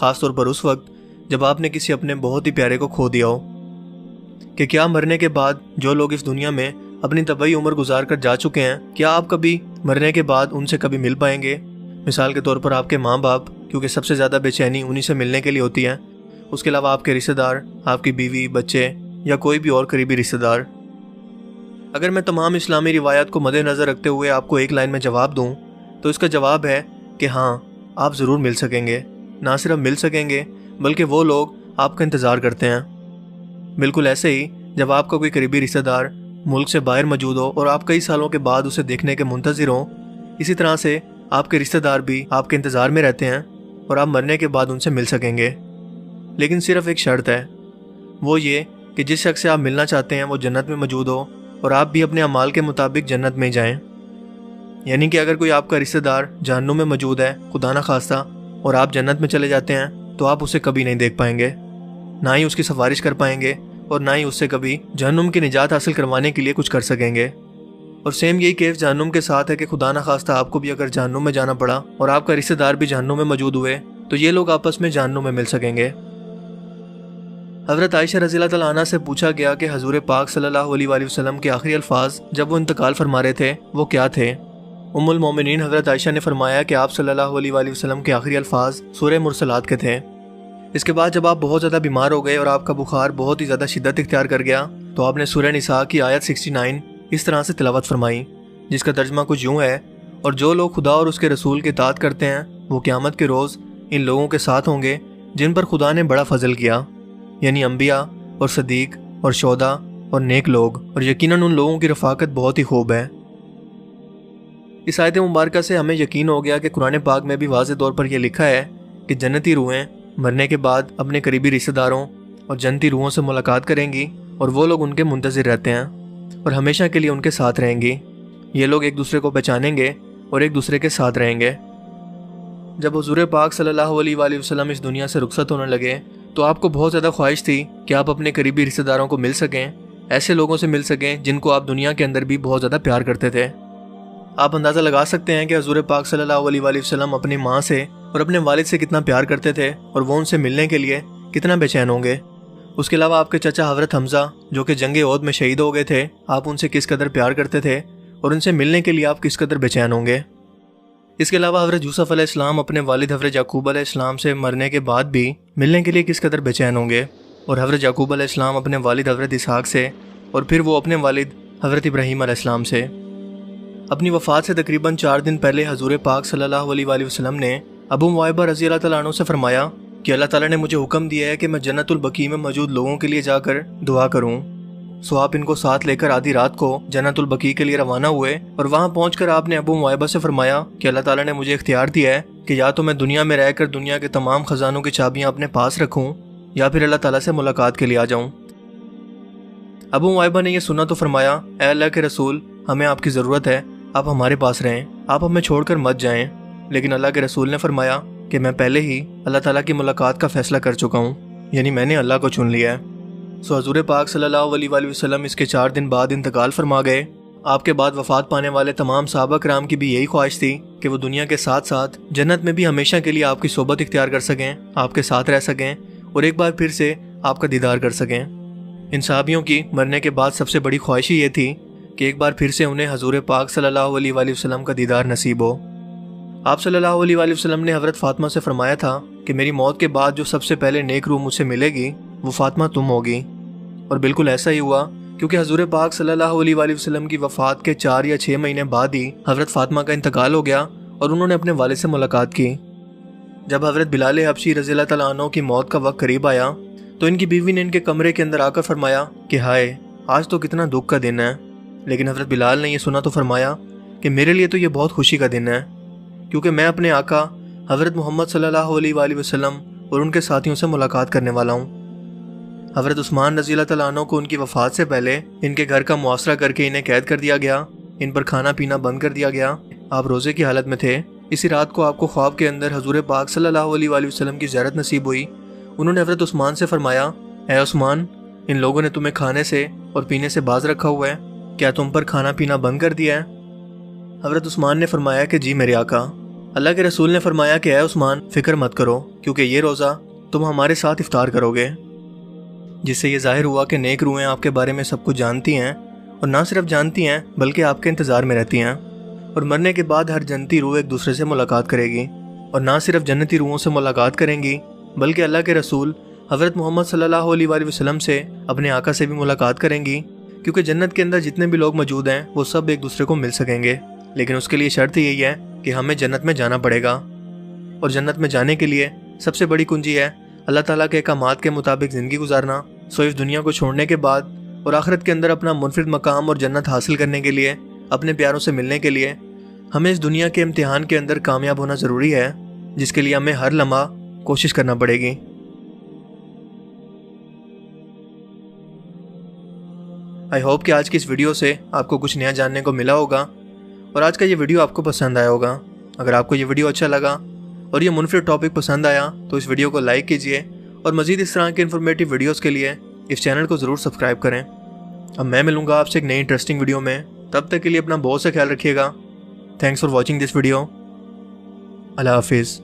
خاص طور پر اس وقت جب آپ نے کسی اپنے بہت ہی پیارے کو کھو دیا ہو، کہ کیا مرنے کے بعد جو لوگ اس دنیا میں اپنی طبعی عمر گزار کر جا چکے ہیں، کیا آپ کبھی مرنے کے بعد ان سے کبھی مل پائیں گے؟ مثال کے طور پر آپ کے ماں باپ، کیونکہ سب سے زیادہ بے چینی انہی سے ملنے کے لیے ہوتی ہے۔ اس کے علاوہ آپ کے رشتہ دار، آپ کی بیوی، بچے یا کوئی بھی اور قریبی رشتہ دار۔ اگر میں تمام اسلامی روایات کو مد نظر رکھتے ہوئے آپ کو ایک لائن میں جواب دوں تو اس کا جواب ہے کہ ہاں، آپ ضرور مل سکیں گے۔ نہ صرف مل سکیں گے بلکہ وہ لوگ آپ کا انتظار کرتے ہیں۔ بالکل ایسے ہی جب آپ کا کوئی قریبی رشتہ دار ملک سے باہر موجود ہو اور آپ کئی سالوں کے بعد اسے دیکھنے کے منتظر ہوں، اسی طرح سے آپ کے رشتہ دار بھی آپ کے انتظار میں رہتے ہیں اور آپ مرنے کے بعد ان سے مل سکیں گے۔ لیکن صرف ایک شرط ہے، وہ یہ کہ جس شخص سے آپ ملنا چاہتے ہیں وہ جنت میں موجود ہو اور آپ بھی اپنے اعمال کے مطابق جنت میں جائیں۔ یعنی کہ اگر کوئی آپ کا رشتہ دار جہنم میں موجود ہے، خدا نہ خواستہ، اور آپ جنت میں چلے جاتے ہیں تو آپ اسے کبھی نہیں دیکھ پائیں گے، نہ ہی اس کی سفارش کر پائیں گے اور نہ ہی اس سے کبھی جہنم کی نجات حاصل کروانے کے لیے کچھ کر سکیں گے۔ اور سیم یہی کیس جہنم کے ساتھ ہے کہ خدا نہ خواستہ آپ کو بھی اگر جہنم میں جانا پڑا اور آپ کا رشتہ دار بھی جہنم میں موجود ہوئے تو یہ لوگ آپس میں جہنم میں مل سکیں گے۔ حضرت عائشہ رضی اللہ تعالیٰ عنہ سے پوچھا گیا کہ حضور پاک صلی اللہ علیہ وآلہ وسلم کے آخری الفاظ جب وہ انتقال فرما رہے تھے وہ کیا تھے؟ ام المومنین حضرت عائشہ نے فرمایا کہ آپ صلی اللہ علیہ وآلہ وسلم کے آخری الفاظ سورہ مرسلات کے تھے۔ اس کے بعد جب آپ بہت زیادہ بیمار ہو گئے اور آپ کا بخار بہت ہی زیادہ شدت اختیار کر گیا تو آپ نے سورہ نساء کی آیت 69 اس طرح سے تلاوت فرمائی، جس کا ترجمہ کچھ یوں ہے: اور جو لوگ خدا اور اس کے رسول کی اطاعت کرتے ہیں وہ قیامت کے روز ان لوگوں کے ساتھ ہوں گے جن پر خدا نے بڑا فضل کیا، یعنی انبیاء اور صدیق اور شہداء اور نیک لوگ، اور یقیناً ان لوگوں کی رفاقت بہت ہی خوب ہے۔ اس آیت مبارکہ سے ہمیں یقین ہو گیا کہ قرآن پاک میں بھی واضح طور پر یہ لکھا ہے کہ جنتی روحیں مرنے کے بعد اپنے قریبی رشتہ داروں اور جنتی روحوں سے ملاقات کریں گی اور وہ لوگ ان کے منتظر رہتے ہیں اور ہمیشہ کے لیے ان کے ساتھ رہیں گی۔ یہ لوگ ایک دوسرے کو پہچانیں گے اور ایک دوسرے کے ساتھ رہیں گے۔ جب حضور پاک صلی اللہ علیہ وآلہ وسلم اس دنیا سے رخصت ہونے لگے تو آپ کو بہت زیادہ خواہش تھی کہ آپ اپنے قریبی رشتہ داروں کو مل سکیں، ایسے لوگوں سے مل سکیں جن کو آپ دنیا کے اندر بھی بہت زیادہ پیار کرتے تھے۔ آپ اندازہ لگا سکتے ہیں کہ حضور پاک صلی اللہ علیہ وآلہ وسلم اپنی ماں سے اور اپنے والد سے کتنا پیار کرتے تھے اور وہ ان سے ملنے کے لیے کتنا بے چین ہوں گے۔ اس کے علاوہ آپ کے چچا حضرت حمزہ جو کہ جنگ احد میں شہید ہو گئے تھے، آپ ان سے کس قدر پیار کرتے تھے اور ان سے ملنے کے لیے آپ کس قدر بے چین ہوں گے۔ اس کے علاوہ حضرت یوسف علیہ السلام اپنے والد حضرت یعقوب علیہ السلام سے مرنے کے بعد بھی ملنے کے لیے کس قدر بے چین ہوں گے، اور حضرت یعقوب علیہ السلام اپنے والد حضرت اسحاق سے اور پھر وہ اپنے والد حضرت ابراہیم علیہ السلام سے۔ اپنی وفات سے تقریباً 4 دن پہلے حضور پاک صلی اللہ علیہ وآلہ وسلم نے ابو معیبہ رضی اللہ تعالیٰ عنہ سے فرمایا کہ اللہ تعالیٰ نے مجھے حکم دیا ہے کہ میں جنت البقیع میں موجود لوگوں کے لیے جا کر دعا کروں۔ سو آپ ان کو ساتھ لے کر آدھی رات کو جنت البقیع کے لیے روانہ ہوئے اور وہاں پہنچ کر آپ نے ابو معیبہ سے فرمایا کہ اللہ تعالیٰ نے مجھے اختیار دیا ہے کہ یا تو میں دنیا میں رہ کر دنیا کے تمام خزانوں کی چابیاں اپنے پاس رکھوں یا پھر اللہ تعالیٰ سے ملاقات کے لیے آ جاؤں۔ ابو معیبہ نے یہ سنا تو فرمایا، اے اللہ کے رسول، ہمیں آپ کی ضرورت ہے، آپ ہمارے پاس رہیں، آپ ہمیں چھوڑ کر مت جائیں۔ لیکن اللہ کے رسول نے فرمایا کہ میں پہلے ہی اللہ تعالیٰ کی ملاقات کا فیصلہ کر چکا ہوں، یعنی میں نے اللہ کو چن لیا ہے۔ سو حضور پاک صلی اللہ علیہ وآلہ وسلم اس کے 4 دن بعد انتقال فرما گئے۔ آپ کے بعد وفات پانے والے تمام صحابہ کرام کی بھی یہی خواہش تھی کہ وہ دنیا کے ساتھ ساتھ جنت میں بھی ہمیشہ کے لیے آپ کی صحبت اختیار کر سکیں، آپ کے ساتھ رہ سکیں اور ایک بار پھر سے آپ کا دیدار کر سکیں۔ ان صحابیوں کی مرنے کے بعد سب سے بڑی خواہش یہ تھی کہ ایک بار پھر سے انہیں حضور پاک صلی اللہ علیہ وآلہ وسلم کا دیدار نصیب ہو۔ آپ صلی اللہ علیہ وآلہ وسلم نے حضرت فاطمہ سے فرمایا تھا کہ میری موت کے بعد جو سب سے پہلے نیک روح مجھ سے ملے گی وہ فاطمہ تم ہوگی، اور بالکل ایسا ہی ہوا، کیونکہ حضور پاک صلی اللہ علیہ وآلہ وسلم کی وفات کے 4 یا 6 مہینے بعد ہی حضرت فاطمہ کا انتقال ہو گیا اور انہوں نے اپنے والد سے ملاقات کی۔ جب حضرت بلال حبشی رضی اللہ تعالیٰ عنہ کی موت کا وقت قریب آیا تو ان کی بیوی نے ان کے کمرے کے اندر آ کر فرمایا کہ ہائے، آج تو کتنا دکھ کا دن ہے۔ لیکن حضرت بلال نے یہ سنا تو فرمایا کہ میرے لیے تو یہ بہت خوشی کا دن ہے، کیونکہ میں اپنے آقا حضرت محمد صلی اللہ علیہ وآلہ وسلم اور ان کے ساتھیوں سے ملاقات کرنے والا ہوں۔ حضرت عثمان رضی اللہ تعالیٰ عنہ کو ان کی وفات سے پہلے ان کے گھر کا محاصرہ کر کے انہیں قید کر دیا گیا، ان پر کھانا پینا بند کر دیا گیا۔ آپ روزے کی حالت میں تھے۔ اسی رات کو آپ کو خواب کے اندر حضور پاک صلی اللہ علیہ وآلہ وسلم کی زیارت نصیب ہوئی۔ انہوں نے حضرت عثمان سے فرمایا، اے عثمان، ان لوگوں نے تمہیں کھانے سے اور پینے سے باز رکھا ہوا ہے، کیا تم پر کھانا پینا بند کر دیا ہے؟ حضرت عثمان نے فرمایا کہ جی میرے آقا۔ اللہ کے رسول نے فرمایا کہ اے عثمان فکر مت کرو، کیونکہ یہ روزہ تم ہمارے ساتھ افطار کرو گے، جس سے یہ ظاہر ہوا کہ نیک روحیں آپ کے بارے میں سب کچھ جانتی ہیں، اور نہ صرف جانتی ہیں بلکہ آپ کے انتظار میں رہتی ہیں، اور مرنے کے بعد ہر جنتی روح ایک دوسرے سے ملاقات کرے گی، اور نہ صرف جنتی روحوں سے ملاقات کریں گی بلکہ اللہ کے رسول حضرت محمد صلی اللہ علیہ وآلہ وسلم سے اپنے آقا سے بھی ملاقات کریں گی، کیونکہ جنت کے اندر جتنے بھی لوگ موجود ہیں وہ سب ایک دوسرے کو مل سکیں گے، لیکن اس کے لیے شرط یہی ہے کہ ہمیں جنت میں جانا پڑے گا، اور جنت میں جانے کے لیے سب سے بڑی کنجی ہے اللہ تعالیٰ کے احکامات کے مطابق زندگی گزارنا۔ سو اس دنیا کو چھوڑنے کے بعد اور آخرت کے اندر اپنا منفرد مقام اور جنت حاصل کرنے کے لیے، اپنے پیاروں سے ملنے کے لیے ہمیں اس دنیا کے امتحان کے اندر کامیاب ہونا ضروری ہے، جس کے لیے ہمیں ہر لمحہ کوشش کرنا پڑے گی۔ آئی ہوپ کہ آج کی اس ویڈیو سے آپ کو کچھ نیا جاننے کو ملا ہوگا، اور آج کا یہ ویڈیو آپ کو پسند آیا ہوگا۔ اگر آپ کو یہ ویڈیو اچھا لگا اور یہ منفرد ٹاپک پسند آیا تو اس ویڈیو کو لائک کیجئے، اور مزید اس طرح کے انفارمیٹیو ویڈیوز کے لیے اس چینل کو ضرور سبسکرائب کریں۔ اب میں ملوں گا آپ سے ایک نئی انٹرسٹنگ ویڈیو میں، تب تک کے لیے اپنا بہت سا خیال رکھیے گا۔ Thanks for watching this video. اللہ حافظ۔